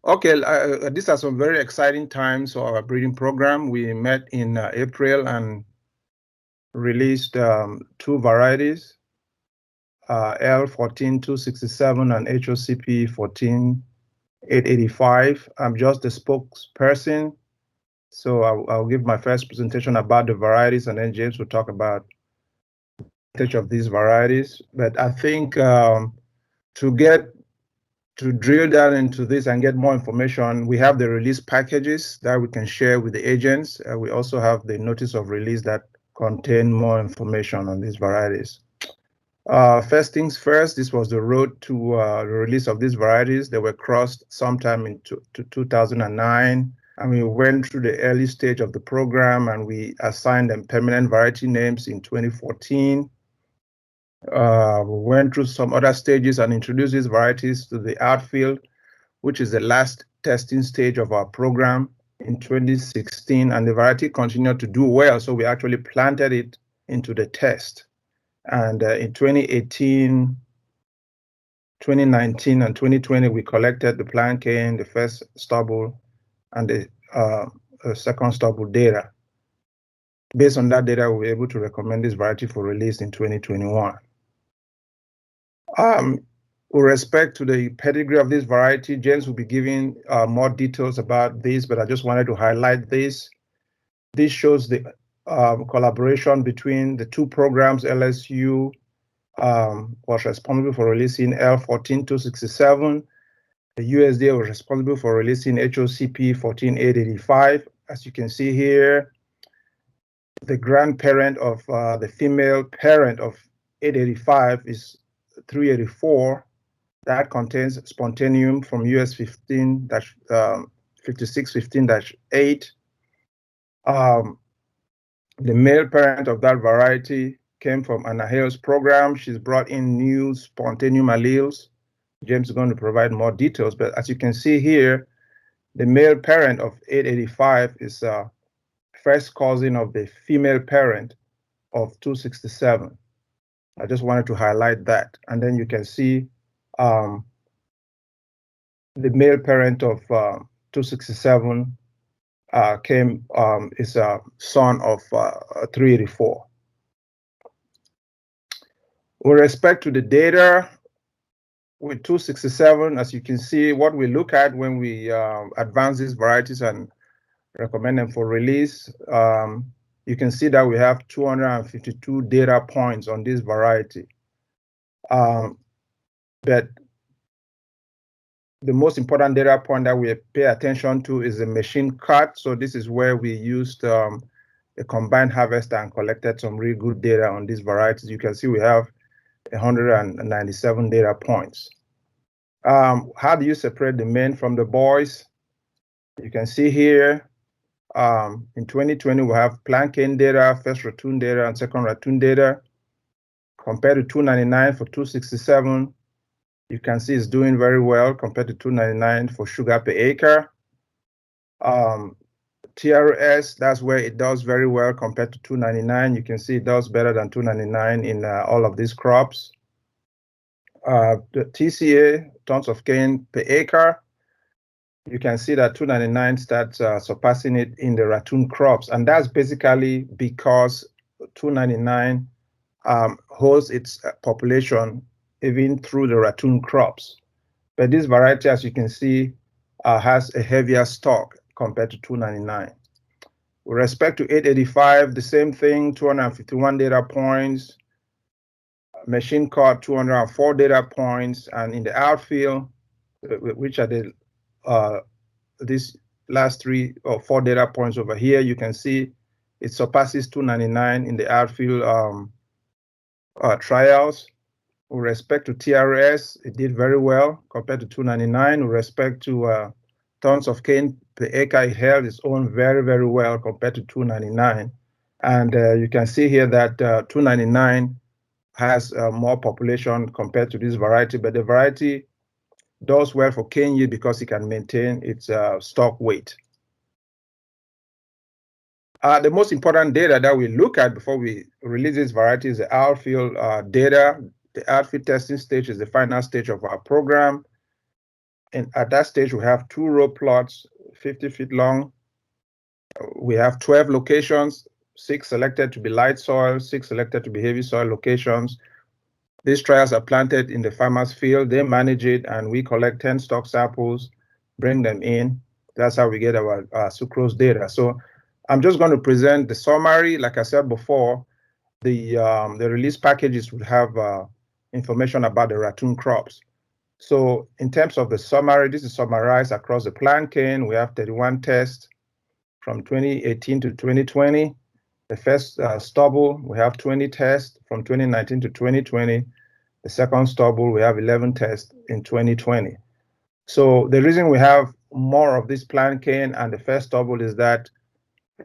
Okay, these are some very exciting times for our breeding program. We met in April and released 2 varieties, L14267 and HOCP 14885. I'm just the spokesperson, so I'll give my first presentation about the varieties, and then James will talk about each of these varieties. But I think to drill down into this and get more information, we have the release packages that we can share with the agents. We also have the notice of release that contain more information on these varieties. First things first, this was the road to the release of these varieties. They were crossed sometime in 2009, and we went through the early stage of the program, and we assigned them permanent variety names in 2014. We went through some other stages and introduced these varieties to the outfield, which is the last testing stage of our program in 2016, and the variety continued to do well, so we actually planted it into the test. And in 2018, 2019, and 2020, we collected the plant cane, the first stubble, and the second stubble data. Based on that data, we were able to recommend this variety for release in 2021. With respect to the pedigree of this variety, James will be giving more details about this, but I just wanted to highlight this. This shows the collaboration between the 2 programs. LSU was responsible for releasing L14267. The USDA was responsible for releasing HOCP 14885. As you can see here, the grandparent of the female parent of 885 is 384. That contains spontaneum from US 5615-8. The male parent of that variety came from Anna Hale's program. She's brought in new spontaneum alleles. James is going to provide more details, but as you can see here, the male parent of 885 is first cousin of the female parent of 267. I just wanted to highlight that. And then you can see the male parent of 267 is a son of 384. With respect to the data, with 267, as you can see, what we look at when we advance these varieties and recommend them for release, you can see that we have 252 data points on this variety. But the most important data point that we pay attention to is the machine cut. So this is where we used a combined harvester and collected some really good data on these varieties. You can see we have 197 data points. How do you separate the men from the boys? You can see here, in 2020, we have plant cane data, first ratoon data, and second ratoon data. Compared to 299 for 267, you can see it's doing very well compared to 299 for sugar per acre. TRS, that's where it does very well compared to 299. You can see it does better than 299 in all of these crops. The TCA, tons of cane per acre, you can see that 299 starts surpassing it in the ratoon crops. And that's basically because 299 holds its population even through the ratoon crops. But this variety, as you can see, has a heavier stock compared to 299. With respect to 885, the same thing, 251 data points, machine cut 204 data points, and in the outfield, which are the these last 3 or 4 data points over here, you can see it surpasses 299 in the outfield trials. With respect to TRS, it did very well compared to 299. With respect to tons of cane per acre, it held its own very, very well compared to 299. And you can see here that 299 has more population compared to this variety, but the variety does well for cane yield because it can maintain its stock weight. The most important data that we look at before we release this variety is the outfield data. The outfield testing stage is the final stage of our program. And at that stage, we have 2 row plots, 50 feet long. We have 12 locations, 6 selected to be light soil, 6 selected to be heavy soil locations. These trials are planted in the farmer's field. They manage it, and we collect 10 stock samples, bring them in. That's how we get our sucrose data. So I'm just going to present the summary. Like I said before, the release packages would have information about the ratoon crops. So in terms of the summary, this is summarized across the plant cane. We have 31 tests from 2018 to 2020. The first stubble, we have 20 tests from 2019 to 2020. The second stubble, we have 11 tests in 2020. So the reason we have more of this plant cane and the first stubble is that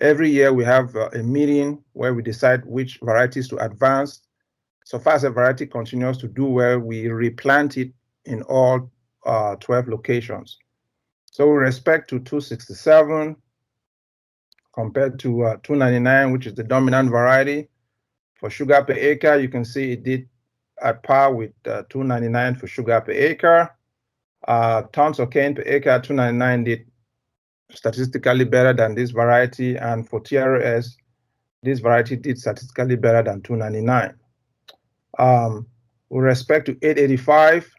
every year we have a meeting where we decide which varieties to advance. So far as a variety continues to do well, we replant it in all 12 locations. So with respect to 267 compared to 299, which is the dominant variety, for sugar per acre, you can see it did at par with 299 for sugar per acre. Tons of cane per acre, 299 did statistically better than this variety, and for TRS, this variety did statistically better than 299. With respect to 885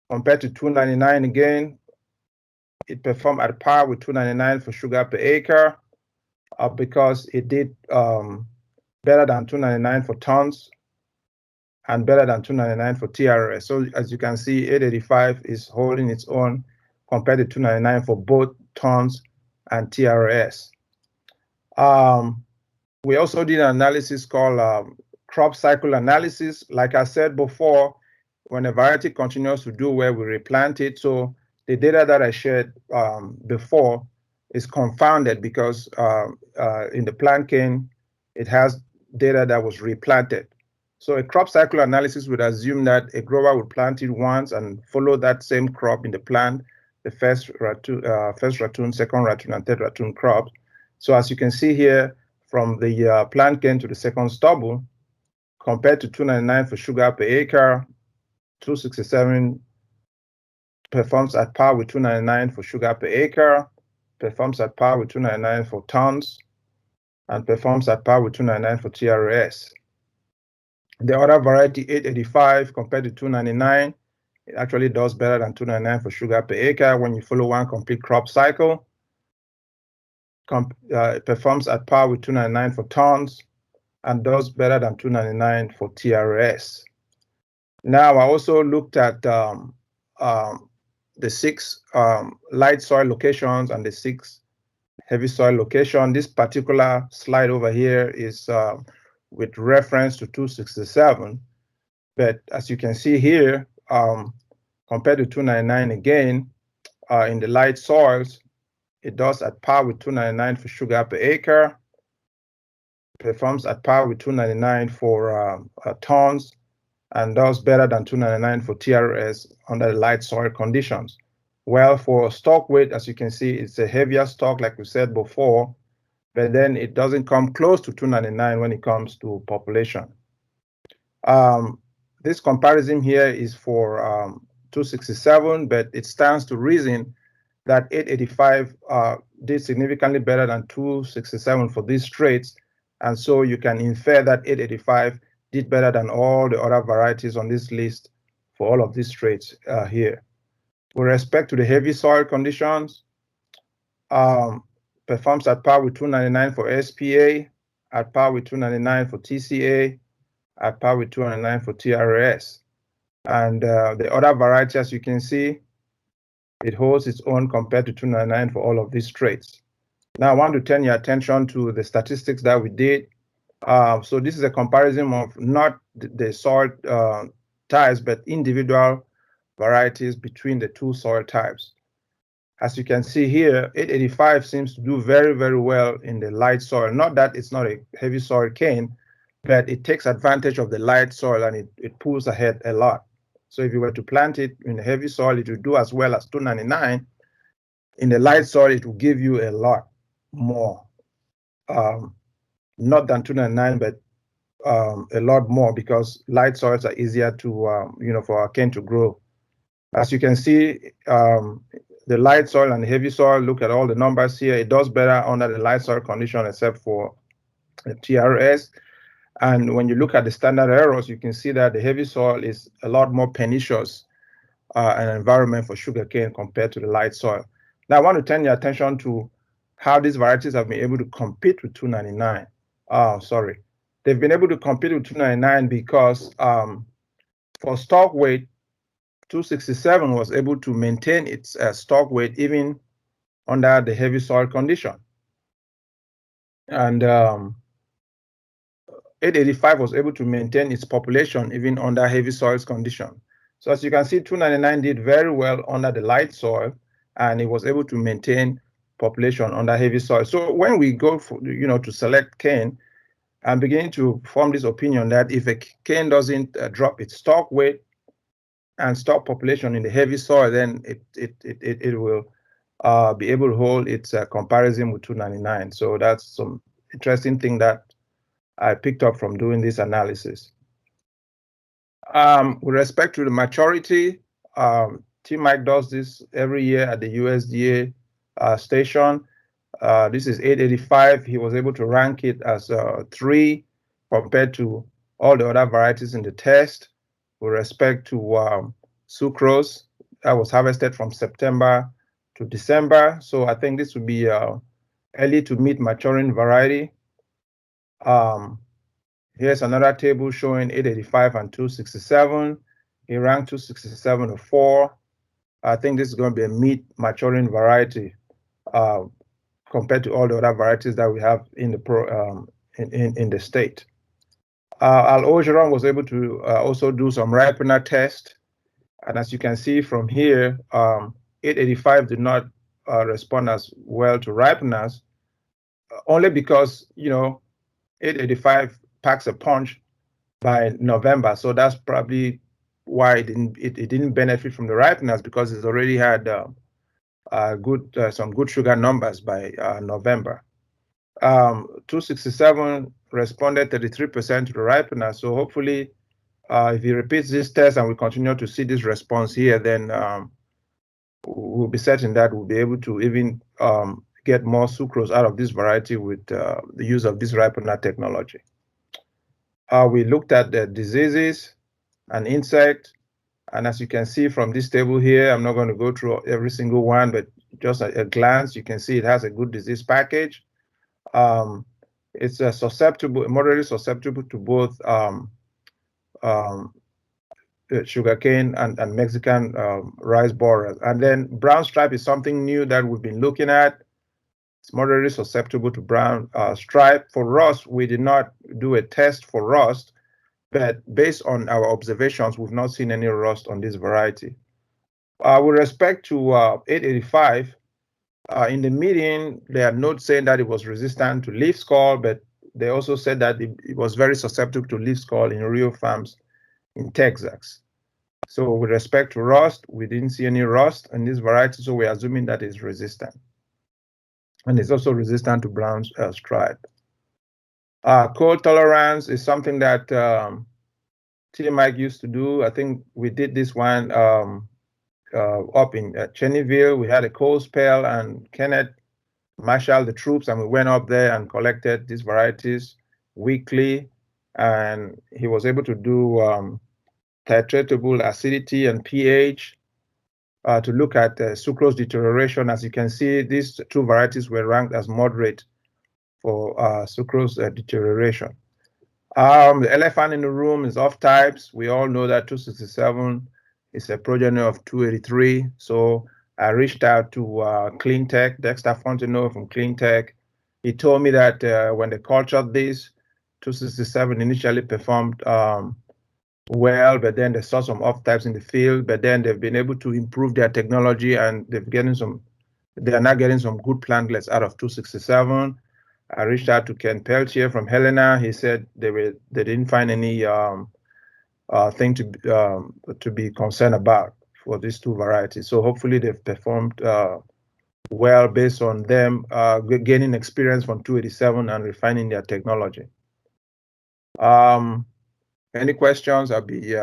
compared to 299 again, it performed at par with 299 for sugar per acre because it did better than 299 for tons and better than 299 for TRS. So as you can see, 885 is holding its own compared to 299 for both tons and TRS. We also did an analysis called crop cycle analysis. Like I said before, when a variety continues to do well, we replant it. So the data that I shared before is confounded because in the plant cane, it has data that was replanted. So a crop cycle analysis would assume that a grower would plant it once and follow that same crop in the plant, the first ratoon, second ratoon, and third ratoon crops. So as you can see here, from the plant cane to the second stubble, compared to 299 for sugar per acre, 267 performs at par with 299 for sugar per acre, performs at par with 299 for tons, and performs at par with 299 for TRS. The other variety, 885 compared to 299, it actually does better than 299 for sugar per acre when you follow one complete crop cycle. It performs at par with 299 for tons and does better than 299 for TRS. Now, I also looked at the 6 light soil locations and the 6 heavy soil location. This particular slide over here is with reference to 267. But as you can see here, compared to 299 again, in the light soils, it does at par with 299 for sugar per acre, performs at par with 299 for tons, and does better than 299 for TRS under the light soil conditions. Well, for stock weight, as you can see, it's a heavier stock, like we said before, but then it doesn't come close to 299 when it comes to population. This comparison here is for 267, but it stands to reason that 885 did significantly better than 267 for these traits, and so you can infer that 885 did better than all the other varieties on this list for all of these traits here. With respect to the heavy soil conditions, performs at par with 299 for SPA, at par with 299 for TCA, at par with 299 for TRS. And the other varieties, as you can see, it holds its own compared to 299 for all of these traits. Now, I want to turn your attention to the statistics that we did. So this is a comparison of not the soil types, but individual varieties between the 2 soil types. As you can see here, 885 seems to do very, very well in the light soil. Not that it's not a heavy soil cane, but it takes advantage of the light soil and it pulls ahead a lot. So if you were to plant it in the heavy soil, it would do as well as 299. In the light soil, it will give you a lot more. Not than 299, but a lot more because light soils are easier to, for our cane to grow As you can see, the light soil and heavy soil, look at all the numbers here. It does better under the light soil condition except for the TRS. And when you look at the standard errors, you can see that the heavy soil is a lot more pernicious an environment for sugarcane compared to the light soil. Now, I want to turn your attention to how these varieties have been able to compete with 299. They've been able to compete with 299 because for stock weight, 267 was able to maintain its stock weight even under the heavy soil condition. And 885 was able to maintain its population even under heavy soils condition. So as you can see, 299 did very well under the light soil, and it was able to maintain population under heavy soil. So when we go for, to select cane, I'm beginning to form this opinion that if a cane doesn't drop its stock weight and stock population in the heavy soil, then it will be able to hold its comparison with 299. So that's some interesting thing that I picked up from doing this analysis. With respect to the maturity, T-Mike does this every year at the USDA station. This is 885. He was able to rank it as 3 compared to all the other varieties in the test. With respect to sucrose, that was harvested from September to December. So I think this would be early to mid maturing variety. Here's another table showing 885 and 267. He ranked 267 to 4. I think this is going to be a mid maturing variety compared to all the other varieties that we have in the in the state. Al Ogeron was able to also do some Ripener test, and as you can see from here, 885 did not respond as well to Ripeners, only because 885 packs a punch by November, so that's probably why it didn't benefit from the Ripeners, because it's already had some good sugar numbers by November. 267 responded 33% to the Ripener, so hopefully if he repeats this test and we continue to see this response here, then we'll be certain that we'll be able to even get more sucrose out of this variety with the use of this Ripener technology. We looked at the diseases and insect, and as you can see from this table here, I'm not going to go through every single one, but just a glance, you can see it has a good disease package. It's moderately susceptible to both sugarcane and Mexican rice borers. And then brown stripe is something new that we've been looking at. It's moderately susceptible to brown stripe. For rust, we did not do a test for rust, but based on our observations, we've not seen any rust on this variety. With respect to 885, in the meeting, they had notes saying that it was resistant to leaf scald, but they also said that it was very susceptible to leaf scald in real farms in Texas. So with respect to rust, we didn't see any rust in this variety, so we're assuming that it's resistant. And it's also resistant to brown stripe. Cold tolerance is something that T-Mike used to do. I think we did this one up in Cheneyville. We had a cold spell, and Kenneth marshaled the troops, and we went up there and collected these varieties weekly, and he was able to do titratable acidity and pH to look at sucrose deterioration. As you can see, these two varieties were ranked as moderate for sucrose deterioration. The elephant in the room is off types. We all know that 267 is a progeny of 283. So I reached out to Clean Tech, Dexter Fontenot from Clean Tech. He told me that when they cultured this, 267 initially performed well, but then they saw some off types in the field, but then they've been able to improve their technology, and they are now getting some good plantlets out of 267. I reached out to Ken Peltier from Helena. He said they didn't find any thing to be concerned about for these two varieties. So hopefully they've performed well based on them gaining experience from 287 and refining their technology. Any questions? I'll be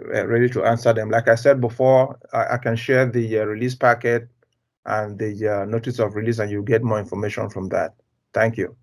ready to answer them. Like I said before, I can share the release packet and the notice of release, and you get more information from that. Thank you.